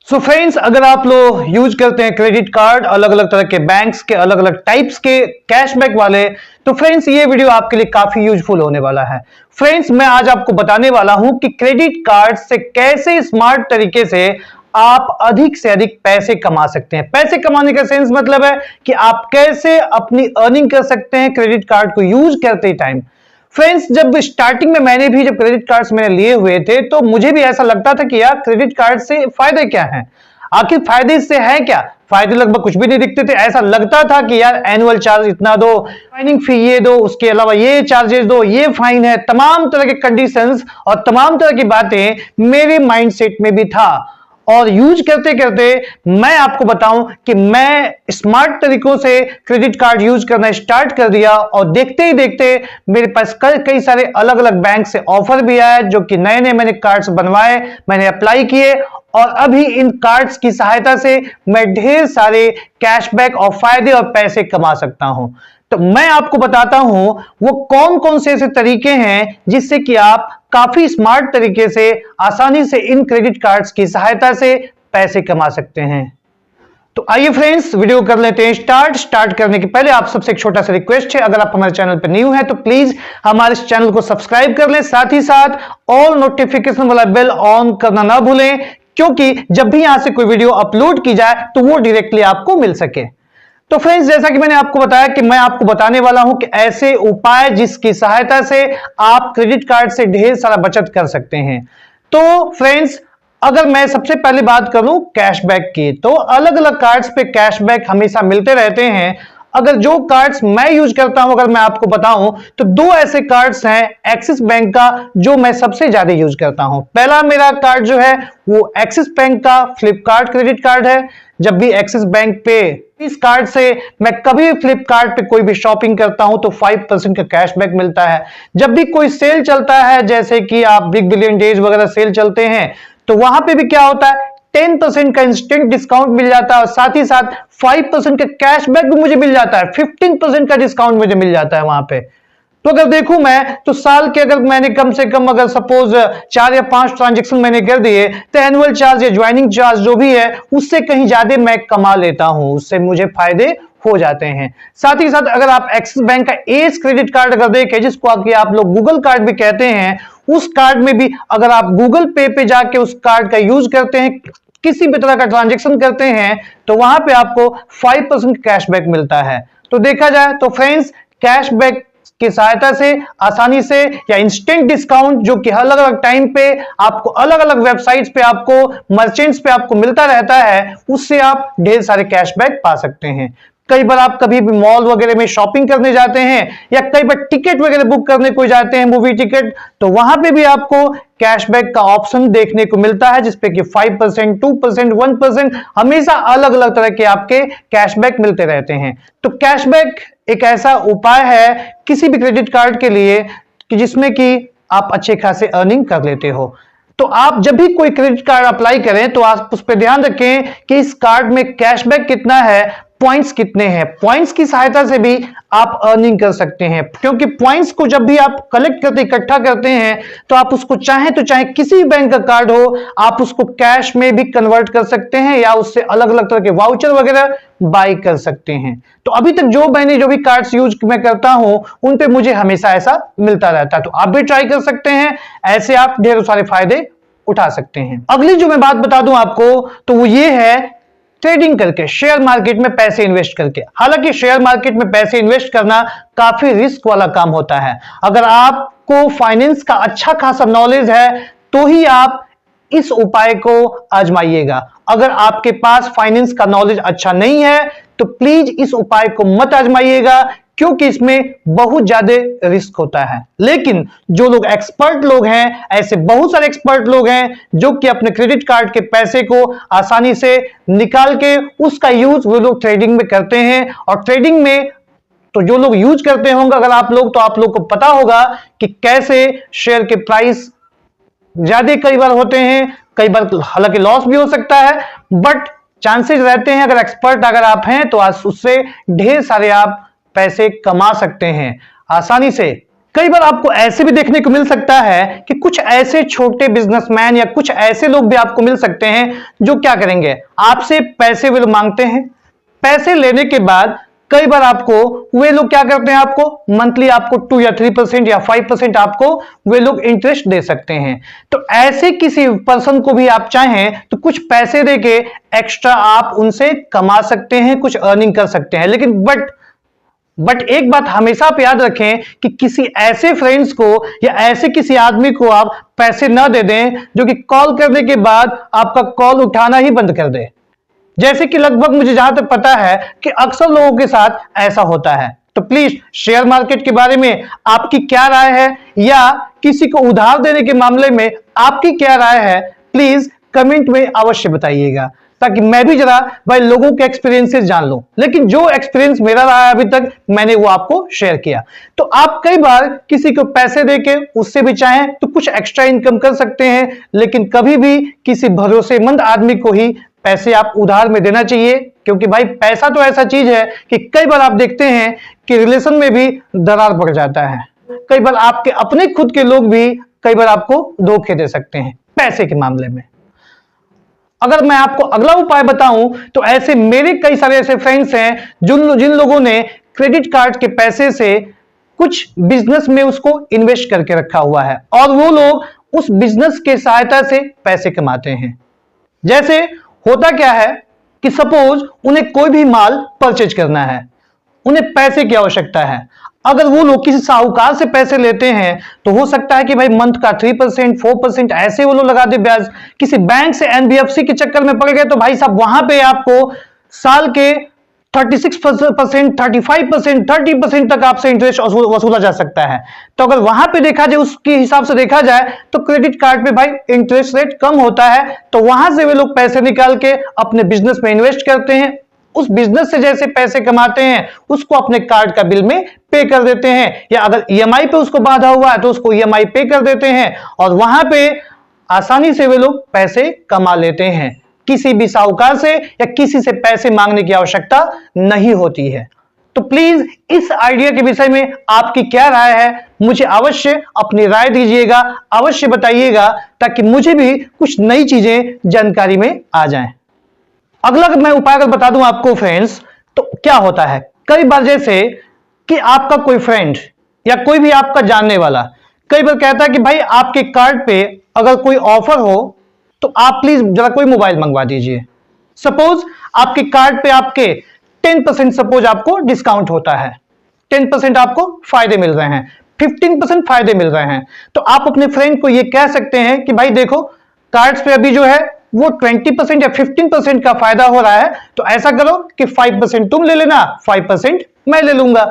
So friends, अगर आप लोग यूज करते हैं क्रेडिट कार्ड अलग अलग तरह के बैंक्स के अलग अलग टाइप्स के कैशबैक वाले, तो फ्रेंड्स ये वीडियो आपके लिए काफी यूजफुल होने वाला है। फ्रेंड्स, मैं आज आपको बताने वाला हूं कि क्रेडिट कार्ड से कैसे स्मार्ट तरीके से आप अधिक से अधिक पैसे कमा सकते हैं। पैसे कमाने का सेंस मतलब है कि आप कैसे अपनी अर्निंग कर सकते हैं क्रेडिट कार्ड को यूज करते टाइम। फ्रेंड्स, जब स्टार्टिंग में मैंने भी जब क्रेडिट कार्ड्स मैंने लिए हुए थे तो मुझे भी ऐसा लगता था कि यार क्रेडिट कार्ड से फायदे क्या हैं, आखिर फायदे इससे है क्या। फायदे लगभग कुछ भी नहीं दिखते थे। ऐसा लगता था कि यार एनुअल चार्ज इतना दो, ज्वाइनिंग फी ये दो, उसके अलावा ये चार्जेस दो, ये फाइन है, तमाम तरह के कंडीशंस और तमाम तरह की बातें मेरे माइंडसेट में भी था। और यूज करते करते मैं आपको बताऊं कि मैं स्मार्ट तरीकों से क्रेडिट कार्ड यूज करना स्टार्ट कर दिया और देखते ही देखते मेरे पास कई सारे अलग अलग बैंक से ऑफर भी आए, जो कि नए नए मैंने कार्ड्स बनवाए, मैंने अप्लाई किए और अभी इन कार्ड्स की सहायता से मैं ढेर सारे कैशबैक और फायदे और पैसे कमा सकता हूं। तो मैं आपको बताता हूं वो कौन कौन से ऐसे तरीके हैं जिससे कि आप काफी स्मार्ट तरीके से आसानी से इन क्रेडिट कार्ड्स की सहायता से पैसे कमा सकते हैं। तो आइए फ्रेंड्स, वीडियो कर लेते हैं स्टार्ट करने के पहले आप सबसे एक छोटा सा रिक्वेस्ट है, अगर आप हमारे चैनल पर न्यू हैं तो प्लीज हमारे इस चैनल को सब्सक्राइब कर लें, साथ ही साथ ऑल नोटिफिकेशन वाला बेल ऑन करना ना भूलें, क्योंकि जब भी यहां से कोई वीडियो अपलोड की जाए तो वो डायरेक्टली आपको मिल सके। तो फ्रेंड्स, जैसा कि मैंने आपको बताया कि मैं आपको बताने वाला हूं कि ऐसे उपाय जिसकी सहायता से आप क्रेडिट कार्ड से ढेर सारा बचत कर सकते हैं। तो फ्रेंड्स, अगर मैं सबसे पहले बात करूं कैशबैक की, तो अलग अलग कार्ड्स पे कैशबैक हमेशा मिलते रहते हैं। अगर जो कार्ड्स मैं यूज करता हूं, अगर मैं आपको बताऊं तो दो ऐसे कार्ड्स हैं एक्सिस बैंक का जो मैं सबसे ज्यादा यूज करता हूं। पहला मेरा कार्ड जो है वो एक्सिस बैंक का फ्लिपकार्ट क्रेडिट कार्ड है। जब भी एक्सिस बैंक पे इस कार्ड से मैं कभी फ्लिपकार्ट पे कोई भी शॉपिंग करता हूं तो 5% का कैशबैक मिलता है। जब भी कोई सेल चलता है, जैसे कि आप बिग बिलियन डेज वगैरह सेल चलते हैं, तो वहां पे भी क्या होता है 10% का इंस्टेंट डिस्काउंट मिल जाता है और साथ ही साथ 5% का कैशबैक भी मुझे मिल जाता है, 15% का डिस्काउंट मुझे मिल जाता है वहां पे। तो अगर देखूं मैं तो साल के अगर मैंने कम से कम अगर सपोज 4 या 5 ट्रांजेक्शन मैंने कर दिए तो एनुअल चार्ज या ज्वाइनिंग चार्ज जो भी है उससे कहीं ज्यादा मैं कमा लेता हूं, उससे मुझे फायदे हो जाते हैं। साथ ही साथ अगर आप एक्सिस बैंक का एज क्रेडिट कार्ड अगर देखें, जिसको आप लोग गूगल कार्ड भी कहते हैं, उस कार्ड में भी अगर आप गूगल पे पे जाके उस कार्ड का यूज करते हैं, किसी भी तरह का ट्रांजेक्शन करते हैं, तो वहां पे आपको 5% कैशबैक मिलता है। तो देखा जाए तो फ्रेंड्स, कैशबैक की सहायता से आसानी से या इंस्टेंट डिस्काउंट जो कि अलग अलग टाइम पे आपको अलग अलग वेबसाइट्स पे आपको मर्चेंट्स पे आपको मिलता रहता है, उससे आप ढेर सारे कैशबैक पा सकते हैं। कई बार आप कभी भी मॉल वगैरह में शॉपिंग करने जाते हैं या कई बार टिकट वगैरह बुक करने को जाते हैं, मूवी टिकट, तो वहां पे भी आपको कैशबैक का ऑप्शन देखने को मिलता है, जिसपे कि 5%, 2%, 1% हमेशा अलग अलग तरह के आपके कैशबैक मिलते रहते हैं। तो कैशबैक एक ऐसा उपाय है किसी भी क्रेडिट कार्ड के लिए कि जिसमें कि आप अच्छे खासे अर्निंग कर लेते हो। तो आप जब भी कोई क्रेडिट कार्ड अप्लाई करें तो आप उस पर ध्यान रखें कि इस कार्ड में कैशबैक कितना है, पॉइंट्स कितने हैं। पॉइंट्स की सहायता से भी आप अर्निंग कर सकते हैं, क्योंकि पॉइंट्स को जब भी आप कलेक्ट करते इकट्ठा करते हैं तो आप उसको चाहे तो चाहे किसी बैंक का कार्ड हो, आप उसको कैश में भी कन्वर्ट कर सकते हैं या उससे अलग अलग तरह के वाउचर वगैरह बाय कर सकते हैं। तो अभी तक जो भी कार्ड्स यूज मैं करता हूं उन पे मुझे हमेशा ऐसा मिलता रहता है। तो आप भी ट्राई कर सकते हैं, ऐसे आप ढेर सारे फायदे उठा सकते हैं। अगली जो मैं बात बता दूं आपको तो वो ये है ट्रेडिंग करके, शेयर मार्केट में पैसे इन्वेस्ट करके। हालांकि शेयर मार्केट में पैसे इन्वेस्ट करना काफी रिस्क वाला काम होता है। अगर आपको फाइनेंस का अच्छा खासा नॉलेज है तो ही आप इस उपाय को आजमाइएगा। अगर आपके पास फाइनेंस का नॉलेज अच्छा नहीं है तो प्लीज इस उपाय को मत आजमाइएगा, क्योंकि इसमें बहुत ज्यादा रिस्क होता है। लेकिन जो लोग एक्सपर्ट लोग हैं, ऐसे बहुत सारे एक्सपर्ट लोग हैं जो कि अपने क्रेडिट कार्ड के पैसे को आसानी से निकाल के उसका यूज वो लोग ट्रेडिंग में करते हैं। और ट्रेडिंग में तो जो लोग यूज करते होंगे अगर आप लोग, तो आप लोग को पता होगा कि कैसे शेयर के प्राइस ज्यादा कई बार होते हैं, कई बार हालांकि लॉस भी हो सकता है, बट चांसेस रहते हैं अगर एक्सपर्ट अगर आप हैं तो आज उससे ढेर सारे आप पैसे कमा सकते हैं आसानी से। कई बार आपको ऐसे भी देखने को मिल सकता है कि कुछ ऐसे छोटे बिजनेसमैन या कुछ ऐसे लोग भी आपको मिल सकते हैं जो क्या करेंगे, आपसे पैसे वे लोग मांगते हैं। पैसे लेने के बाद कई बार आपको वे लोग क्या करते हैं, आपको मंथली आपको 2 या 3% या 5% आपको वे लोग इंटरेस्ट दे सकते हैं। तो ऐसे किसी पर्सन को भी आप चाहें तो कुछ पैसे देके एक्स्ट्रा आप उनसे कमा सकते हैं, कुछ अर्निंग कर सकते हैं। लेकिन बट एक बात हमेशा आप याद रखें कि किसी ऐसे फ्रेंड्स को या ऐसे किसी आदमी को आप पैसे ना दे दें जो कि कॉल करने के बाद आपका कॉल उठाना ही बंद कर दे। जैसे कि लगभग मुझे जहां तक पता है कि अक्सर लोगों के साथ ऐसा होता है। तो प्लीज शेयर मार्केट के बारे में आपकी क्या राय है या किसी को उधार देने के मामले में आपकी क्या राय है, प्लीज कमेंट में अवश्य बताइएगा, ताकि मैं भी जरा भाई लोगों के एक्सपीरियंसेस जान लूं। लेकिन जो एक्सपीरियंस मेरा रहा है अभी तक मैंने वो आपको शेयर किया। तो आप कई बार किसी को पैसे देके उससे भी चाहें तो कुछ एक्स्ट्रा इनकम कर सकते हैं, लेकिन कभी भी किसी भरोसेमंद आदमी को ही पैसे आप उधार में देना चाहिए। क्योंकि भाई पैसा तो ऐसा चीज है कि कई बार आप देखते हैं कि रिलेशन में भी दरार पड़ जाता है। कई बार आपके अपने खुद के लोग भी कई बार आपको धोखे दे सकते हैं पैसे के मामले में। अगर मैं आपको अगला उपाय बताऊं तो ऐसे मेरे कई सारे ऐसे फ्रेंड्स हैं जिन लोगों ने क्रेडिट कार्ड के पैसे से कुछ बिजनेस में उसको इन्वेस्ट करके रखा हुआ है और वो लोग उस बिजनेस के सहायता से पैसे कमाते हैं। जैसे होता क्या है कि सपोज उन्हें कोई भी माल परचेज करना है, उन्हें पैसे की आवश्यकता है। अगर वो लोग किसी साहूकार से पैसे लेते हैं तो हो सकता है कि भाई मंथ का 3% 4% ऐसे वो लोग लगा दे ब्याज। किसी बैंक से एनबीएफसी के चक्कर में पड़ गए तो भाई साहब वहां पे आपको साल के 36%, 35%, 30% तक आपसे इंटरेस्ट वसूला जा सकता है। तो अगर वहां पे देखा जाए, उसके हिसाब से देखा जाए तो क्रेडिट कार्ड पे भाई इंटरेस्ट रेट कम होता है, तो वहां से वे लोग पैसे निकाल के अपने बिजनेस में इन्वेस्ट करते हैं। उस बिजनेस से जैसे पैसे कमाते हैं उसको अपने कार्ड का बिल में पे कर देते हैं, या अगर ईएमआई पे उसको बांधा हुआ है तो उसको ईएमआई पे कर देते हैं और वहां पे आसानी से वे लोग पैसे कमा लेते हैं। किसी भी साहूकार से या किसी से पैसे मांगने की आवश्यकता नहीं होती है। तो प्लीज इस आइडिया के विषय में आपकी क्या राय है, मुझे अवश्य अपनी राय दीजिएगा, अवश्य बताइएगा, ताकि मुझे भी कुछ नई चीजें जानकारी में आ जाएं। अगला मैं उपाय अगर बता दूं आपको फ्रेंड्स, तो क्या होता है कई बार जैसे कि आपका कोई फ्रेंड या कोई भी आपका जानने वाला कई बार कहता है कि भाई आपके कार्ड पे अगर कोई ऑफर हो तो आप प्लीज जरा कोई मोबाइल मंगवा दीजिए। सपोज आपके कार्ड पे आपके 10% सपोज आपको डिस्काउंट होता है, 10% आपको फायदे मिल रहे हैं, 15% फायदे मिल रहे हैं, तो आप अपने फ्रेंड को ये कह सकते हैं कि भाई देखो कार्ड्स पे अभी जो है वो 20% या 15% का फायदा हो रहा है, तो ऐसा करो कि 5% तुम ले लेना, 5% मैं ले लूंगा,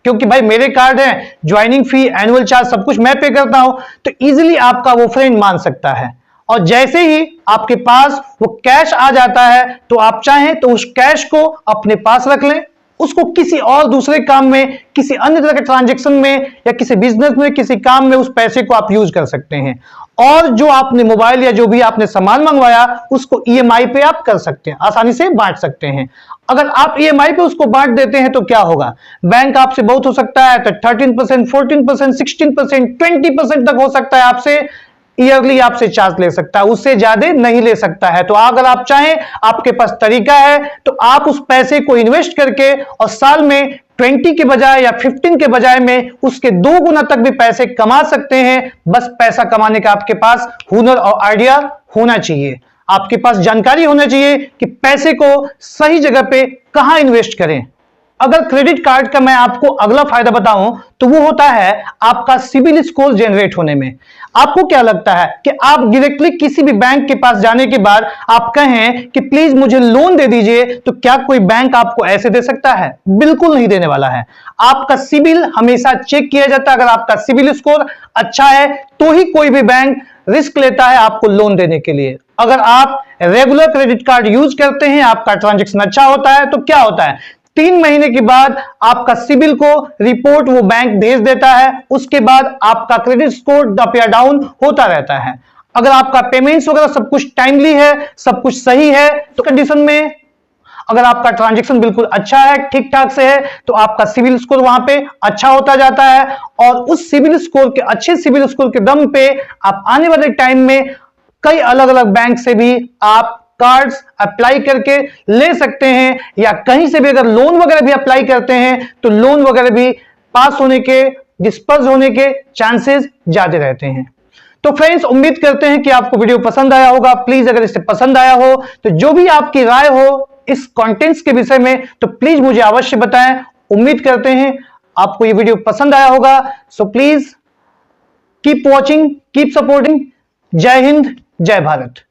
क्योंकि भाई मेरे कार्ड है, ज्वाइनिंग फी, एनुअल चार्ज सब कुछ मैं पे करता हूं। तो इजीली आपका वो फ्रेंड मान सकता है। और जैसे ही आपके पास वो कैश आ जाता है तो आप चाहें तो उस कैश को अपने पास रख लें, उसको किसी और दूसरे काम में, किसी अन्य तरह के ट्रांजैक्शन में या किसी बिजनेस में, किसी काम में उस पैसे को आप यूज कर सकते हैं। और जो आपने मोबाइल या जो भी आपने सामान मंगवाया उसको ईएमआई पे आप कर सकते हैं, आसानी से बांट सकते हैं। अगर आप ईएमआई पे उसको बांट देते हैं तो क्या होगा, बैंक आपसे बहुत हो सकता है तो 13%, 14%, 16%, 20% तक हो सकता है आपसे ईयरली आपसे चार्ज ले सकता है, उससे ज्यादा नहीं ले सकता है। तो अगर आप चाहें, आपके पास तरीका है, तो आप उस पैसे को इन्वेस्ट करके और साल में 20 के बजाय या 15 के बजाय में उसके 2 गुना तक भी पैसे कमा सकते हैं। बस पैसा कमाने का आपके पास हुनर और आइडिया होना चाहिए, आपके पास जानकारी होना चाहिए कि पैसे को सही जगह पे कहां इन्वेस्ट करें। अगर क्रेडिट कार्ड का मैं आपको अगला फायदा बताऊं तो वो होता है आपका सिबिल स्कोर जनरेट होने में। आपको क्या लगता है कि आप डायरेक्टली किसी भी बैंक के पास जाने के बाद आप कहें कि प्लीज मुझे लोन दे दीजिए, तो क्या कोई बैंक आपको ऐसे दे सकता है? बिल्कुल नहीं देने वाला है। आपका सिबिल हमेशा चेक किया जाता है। अगर आपका सिबिल स्कोर अच्छा है तो ही कोई भी बैंक रिस्क लेता है आपको लोन देने के लिए। अगर आप रेगुलर क्रेडिट कार्ड यूज करते हैं, आपका ट्रांजैक्शन अच्छा होता है, तो क्या होता है 3 महीने के बाद आपका सिबिल को रिपोर्ट वो बैंक भेज देता है। उसके बाद आपका क्रेडिट स्कोर अप या डाउन होता रहता है। अगर आपका पेमेंट्स वगैरह सब कुछ टाइमली है, सब कुछ सही है, तो कंडीशन में अगर आपका ट्रांजैक्शन बिल्कुल अच्छा है, ठीक ठाक से है, तो आपका सिविल स्कोर वहां पे अच्छा होता जाता है और उस सिविल स्कोर के अच्छे सिविल स्कोर के दम पे आप आने वाले टाइम में कई अलग अलग बैंक से भी आप कार्ड्स अप्लाई करके ले सकते हैं, या कहीं से भी अगर लोन वगैरह भी अप्लाई करते हैं तो लोन वगैरह भी पास होने के, डिस्पर्स होने के चांसेस ज्यादा रहते हैं। तो फ्रेंड्स, उम्मीद करते हैं कि आपको वीडियो पसंद आया होगा। प्लीज अगर इससे पसंद आया हो तो जो भी आपकी राय हो इस कंटेंट्स के विषय में तो प्लीज मुझे अवश्य बताएं। उम्मीद करते हैं आपको ये वीडियो पसंद आया होगा। So please keep watching, keep supporting. जय हिंद, जय भारत।